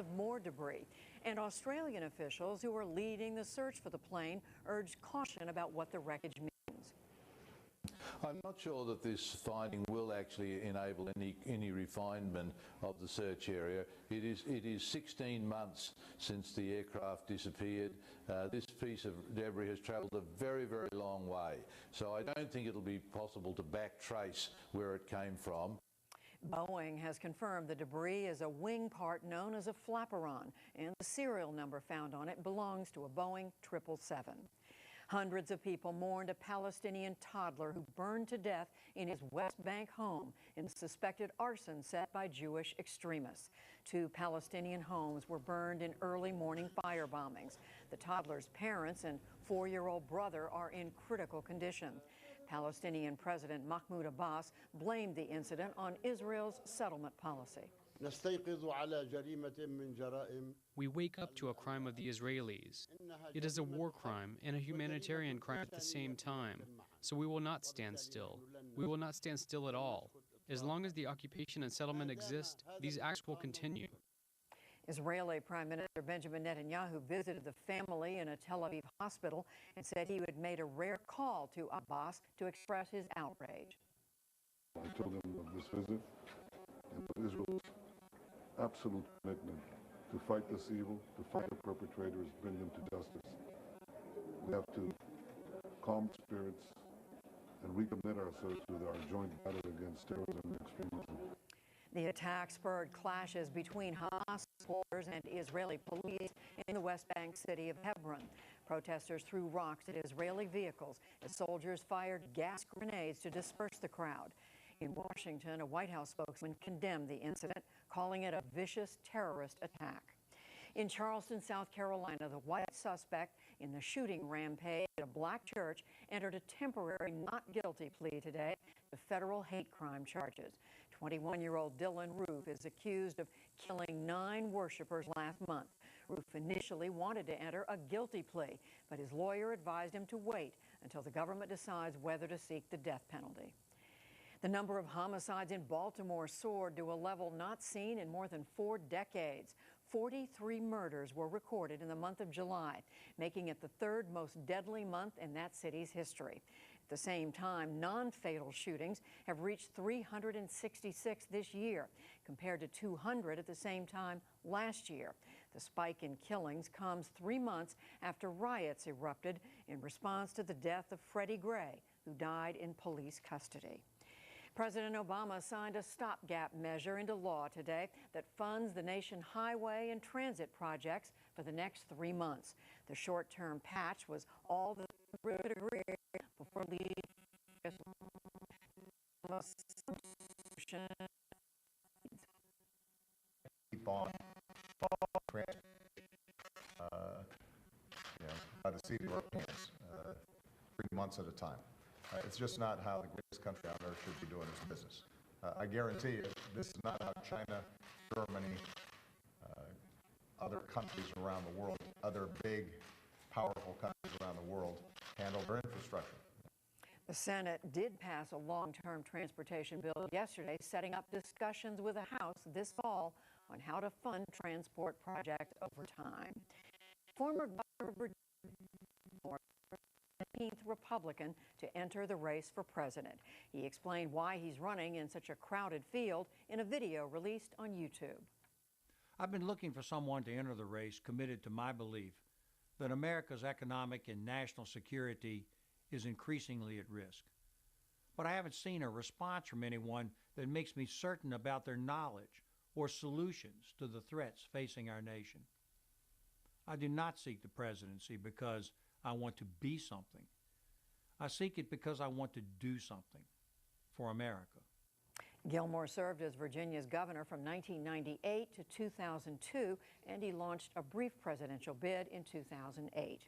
of more debris. And Australian officials who are leading the search for the plane urged caution about what the wreckage means. I'm not sure that this finding will actually enable any refinement of the search area. It is 16 months since the aircraft disappeared. This piece of debris has travelled a very, very long way. So I don't think it'll be possible to backtrace where it came from. Boeing has confirmed the debris is a wing part known as a flaperon, and the serial number found on it belongs to a Boeing 777. Hundreds of people mourned a Palestinian toddler who burned to death in his West Bank home in suspected arson set by Jewish extremists. 2 Palestinian homes were burned in early morning fire bombings. The toddler's parents and 4-year-old brother are in critical condition. Palestinian President Mahmoud Abbas blamed the incident on Israel's settlement policy. We wake up to a crime of the Israelis. It is a war crime and a humanitarian crime at the same time. So we will not stand still. We will not stand still at all. As long as the occupation and settlement exist, these acts will continue. Israeli Prime Minister Benjamin Netanyahu visited the family in a Tel Aviv hospital and said he had made a rare call to Abbas to express his outrage. I told him of this visit and of Israel's absolute commitment to fight this evil, to fight the perpetrators, bring them to justice. We have to calm spirits and recommit ourselves to our joint battle against terrorism and extremism. The attack spurred clashes between Hamas supporters and Israeli police in the West Bank city of Hebron. Protesters threw rocks at Israeli vehicles as soldiers fired gas grenades to disperse the crowd. In Washington, a White House spokesman condemned the incident, calling it a vicious terrorist attack. In Charleston, South Carolina, the white suspect in the shooting rampage at a black church entered a temporary not guilty plea today to federal hate crime charges. 21-year-old Dylan Roof is accused of killing 9 worshipers last month. Roof initially wanted to enter a guilty plea, but his lawyer advised him to wait until the government decides whether to seek the death penalty. The number of homicides in Baltimore soared to a level not seen in more than 4 decades. 43 murders were recorded in the month of July, making it the 3rd most deadly month in that city's history. At the same time, non-fatal shootings have reached 366 this year, compared to 200 at the same time last year. The spike in killings comes 3 months after riots erupted in response to the death of Freddie Gray, who died in police custody. President Obama signed a stopgap measure into law today that funds the nation's highway and transit projects for the next 3 months. The short-term patch was all the could agree before leaving. Keep on by the seat of our pants, 3 months at a time. It's just not how the greatest country on earth should be doing its business. I guarantee you, this is not how China, Germany, other countries around the world, other big, powerful countries around the world handle their infrastructure. The Senate did pass a long-term transportation bill yesterday, setting up discussions with the House this fall on how to fund transport projects over time. Former Governor of Virginia, 15th Republican to enter the race for president. He explained why he's running in such a crowded field in a video released on YouTube. I've been looking for someone to enter the race committed to my belief that America's economic and national security is increasingly at risk. But I haven't seen a response from anyone that makes me certain about their knowledge or solutions to the threats facing our nation. I do not seek the presidency because I want to be something. I seek it because I want to do something for America. Gilmore served as Virginia's governor from 1998 to 2002, and he launched a brief presidential bid in 2008.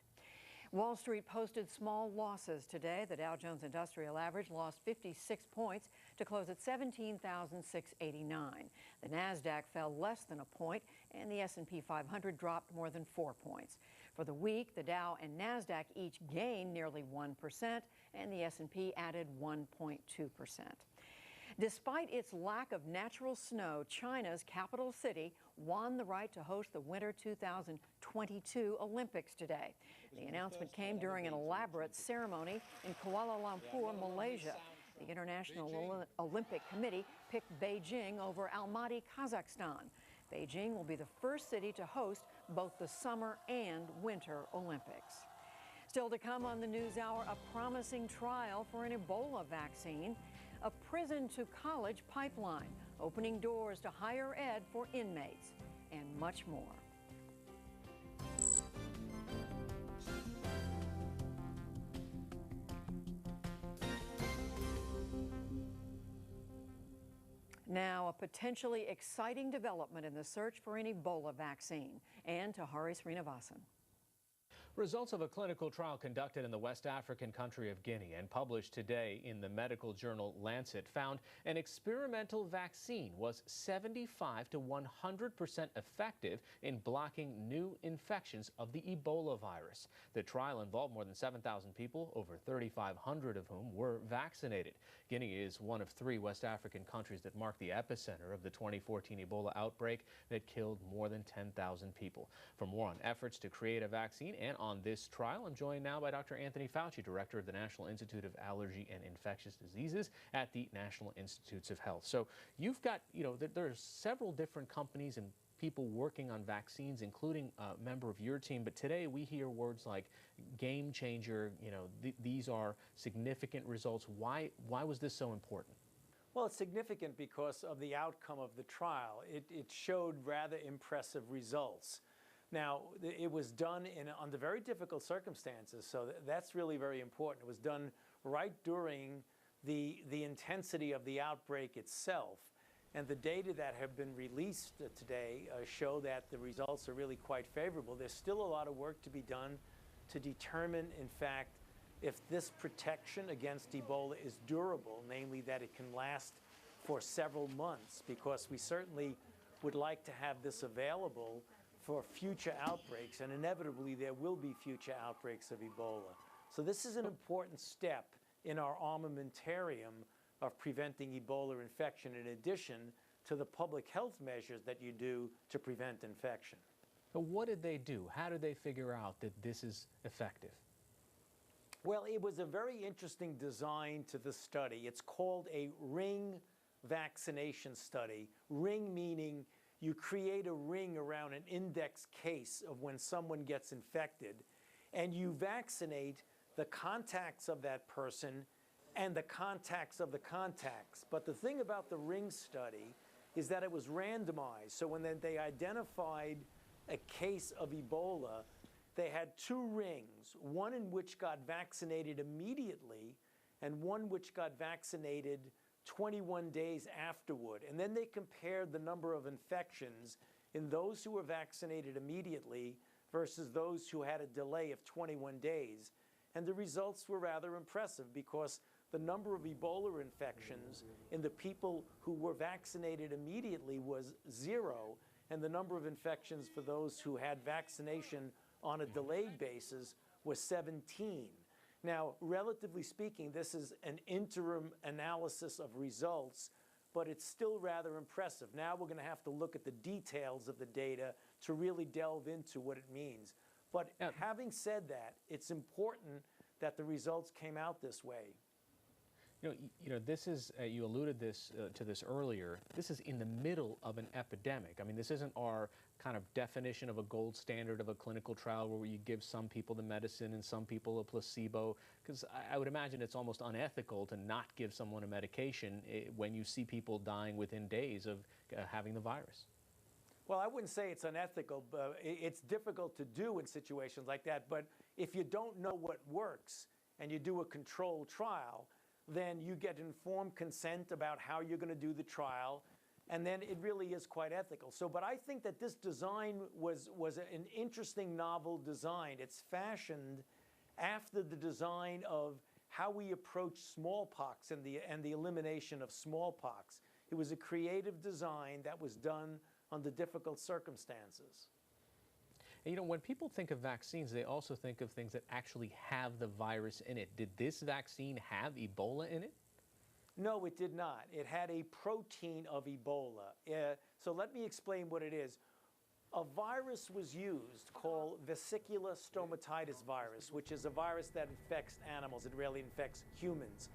Wall Street posted small losses today. The Dow Jones Industrial Average lost 56 points to close at 17,689. The NASDAQ fell less than a point, and the S&P 500 dropped more than 4 points. For the week, the Dow and NASDAQ each gained nearly 1%, and the S&P added 1.2%. Despite its lack of natural snow, China's capital city won the right to host the Winter 2022 Olympics today. The announcement came during an elaborate ceremony in Kuala Lumpur, Malaysia. The International Olympic Committee picked Beijing over Almaty, Kazakhstan. Beijing will be the first city to host both the Summer and Winter Olympics. Still to come on the NewsHour, a promising trial for an Ebola vaccine, a prison to college pipeline, opening doors to higher ed for inmates, and much more. Now, a potentially exciting development in the search for an Ebola vaccine. And to Hari Srinivasan. Results of a clinical trial conducted in the West African country of Guinea and published today in the medical journal Lancet found an experimental vaccine was 75 to 100% effective in blocking new infections of the Ebola virus. The trial involved more than 7,000 people, over 3,500 of whom were vaccinated. Guinea is one of 3 West African countries that marked the epicenter of the 2014 Ebola outbreak that killed more than 10,000 people. For more on efforts to create a vaccine and on this trial, I'm joined now by Dr. Anthony Fauci, Director of the National Institute of Allergy and Infectious Diseases at the National Institutes of Health. So you've got, there's several different companies and people working on vaccines, including a member of your team. But today we hear words like game changer. These are significant results. Why was this so important? Well, it's significant because of the outcome of the trial. It showed rather impressive results. Now, it was done under very difficult circumstances, so that's really very important. It was done right during the intensity of the outbreak itself. And the data that have been released today show that the results are really quite favorable. There's still a lot of work to be done to determine, in fact, if this protection against Ebola is durable, namely that it can last for several months, because we certainly would like to have this available for future outbreaks, and inevitably there will be future outbreaks of Ebola. So this is an important step in our armamentarium of preventing Ebola infection, in addition to the public health measures that you do to prevent infection. So what did they do? How did they figure out that this is effective? Well, it was a very interesting design to the study. It's called a ring vaccination study. Ring meaning you create a ring around an index case of when someone gets infected, and you vaccinate the contacts of that person and the contacts of the contacts. But the thing about the ring study is that it was randomized. So when they identified a case of Ebola, they had 2 rings, one in which got vaccinated immediately and one which got vaccinated 21 days afterward. And then they compared the number of infections in those who were vaccinated immediately versus those who had a delay of 21 days. And the results were rather impressive, because the number of Ebola infections in the people who were vaccinated immediately was 0, and the number of infections for those who had vaccination on a delayed basis was 17. Now, relatively speaking, this is an interim analysis of results, but it's still rather impressive. Now we're going to have to look at the details of the data to really delve into what it means. But having said that, it's important that the results came out this way. This is, you alluded to this earlier, this is in the middle of an epidemic. I mean, this isn't our kind of definition of a gold standard of a clinical trial where you give some people the medicine and some people a placebo, because I would imagine it's almost unethical to not give someone a medication when you see people dying within days of having the virus. Well, I wouldn't say it's unethical, but it's difficult to do in situations like that. But if you don't know what works and you do a controlled trial, then you get informed consent about how you're going to do the trial, and then it really is quite ethical. So, but I think that this design was an interesting, novel design. It's fashioned after the design of how we approach smallpox and the elimination of smallpox. It was a creative design that was done under difficult circumstances. And, when people think of vaccines, they also think of things that actually have the virus in it. Did this vaccine have Ebola in it? No, it did not. It had a protein of Ebola. So let me explain what it is. A virus was used called vesicular stomatitis virus, which is a virus that infects animals. It rarely infects humans.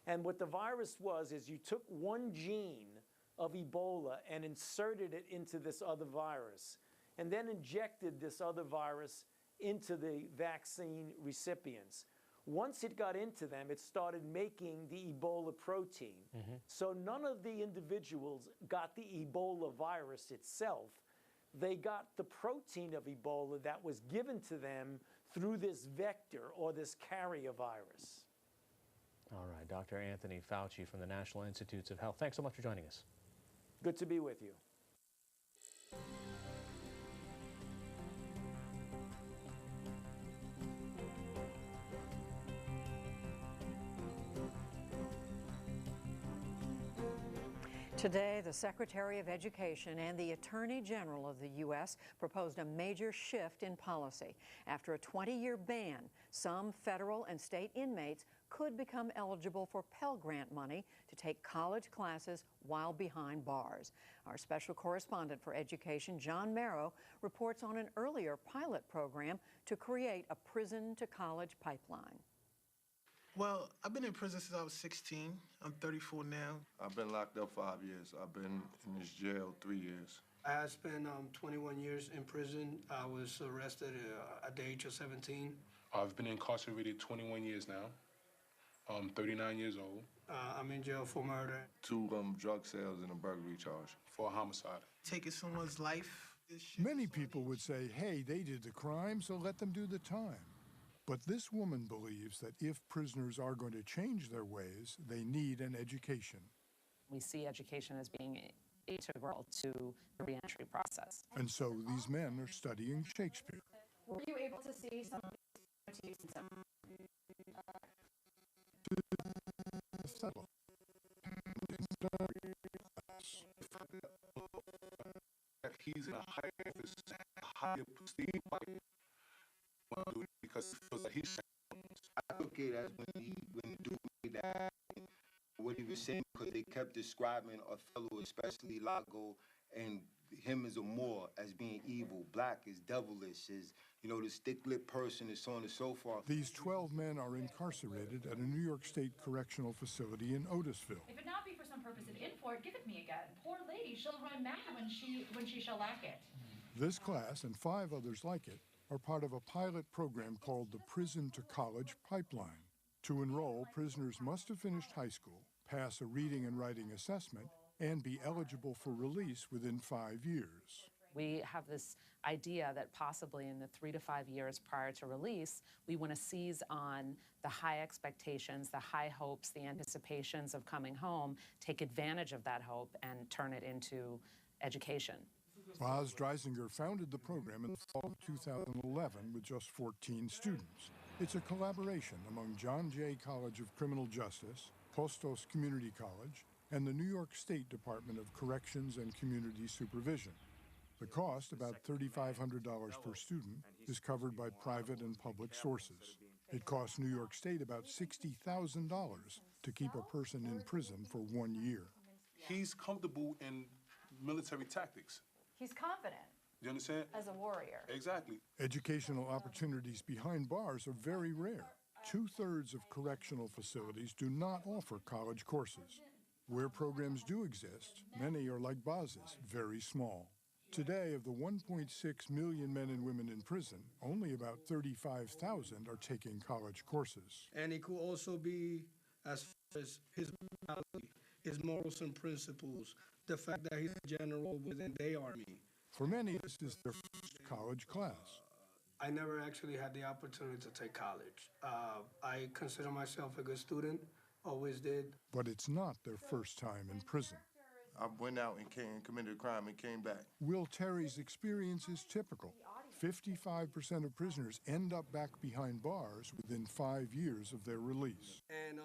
And what the virus was is you took one gene of Ebola and inserted it into this other virus, and then injected this other virus into the vaccine recipients. Once it got into them, it started making the Ebola protein. So none of the individuals got the Ebola virus itself. They got the protein of Ebola that was given to them through this vector or this carrier virus. All right, Dr. Anthony Fauci from the National Institutes of Health. Thanks so much for joining us. Good to be with you. Today, the Secretary of Education and the Attorney General of the U.S. proposed a major shift in policy. After a 20-year ban, some federal and state inmates could become eligible for Pell Grant money to take college classes while behind bars. Our special correspondent for education, John Marrow, reports on an earlier pilot program to create a prison-to-college pipeline. Well, I've been in prison since I was 16. I'm 34 now. I've been locked up 5 years. I've been in this jail 3 years. I spent 21 years in prison. I was arrested at the age of 17. I've been incarcerated 21 years now. I'm 39 years old. I'm in jail for murder. 2 drug sales and a burglary charge. For a homicide. Taking someone's life. Many people would say, hey, they did the crime, so let them do the time. But this woman believes that if prisoners are going to change their ways, they need an education. We see education as being integral to the reentry process. And so these men are studying Shakespeare. Were you able to see some of these motifs and some? He's in a higher prestige life because he feels like he's. I took it as when the dude made that, what he was saying, because they kept describing Othello, especially Lago, and him as a Moor as being evil, black is devilish, is, you know, the stick-lipped person, and so on and so forth. These 12 men are incarcerated at a New York State correctional facility in Otisville. If it not be for some purpose in for it, give it me again. Poor lady, she'll run mad when she shall lack it. This class and 5 others like it are part of a pilot program called the Prison to College Pipeline. To enroll, prisoners must have finished high school, pass a reading and writing assessment, and be eligible for release within 5 years. We have this idea that possibly in the 3 to 5 years prior to release, we want to seize on the high expectations, the high hopes, the anticipations of coming home, take advantage of that hope, and turn it into education. Boz Dreisinger founded the program in the fall of 2011 with just 14 students. It's a collaboration among John Jay College of Criminal Justice, Postos Community College, and the New York State Department of Corrections and Community Supervision. The cost, about $3,500 per student, is covered by private and public sources. It costs New York State about $60,000 to keep a person in prison for 1 year. He's comfortable in military tactics. He's confident. You understand? As a warrior. Exactly. Educational opportunities behind bars are very rare. 2/3 of correctional facilities do not offer college courses. Where programs do exist, many are like Boz's, very small. Today, of the 1.6 million men and women in prison, only about 35,000 are taking college courses. And it could also be as far as his morality, his morals and principles, the fact that he's a general within the Army. For many, this is their first college class. I never actually had the opportunity to take college. I consider myself a good student, always did. But it's not their first time in prison. I went out and committed a crime and came back. Will Terry's experience is typical. 55% of prisoners end up back behind bars within 5 years of their release. And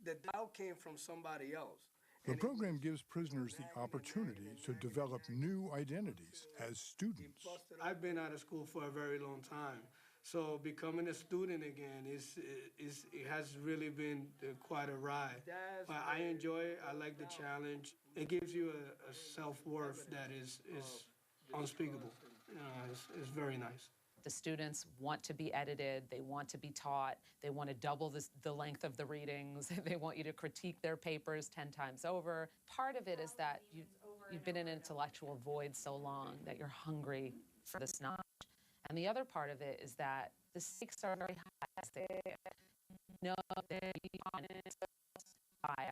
the doubt came from somebody else. The program gives prisoners the opportunity to develop new identities as students. I've been out of school for a very long time, So becoming a student again it has really been quite a ride. But I enjoy it. I like the challenge. It gives you a self-worth that is unspeakable. It's very nice. The students want to be edited, they want to be taught, they want to double the length of the readings, they want you to critique their papers 10 times over. Part of it is that you've been in an intellectual void so long that you're hungry for this knowledge. And the other part of it is that the stakes are very high. They know they're honest by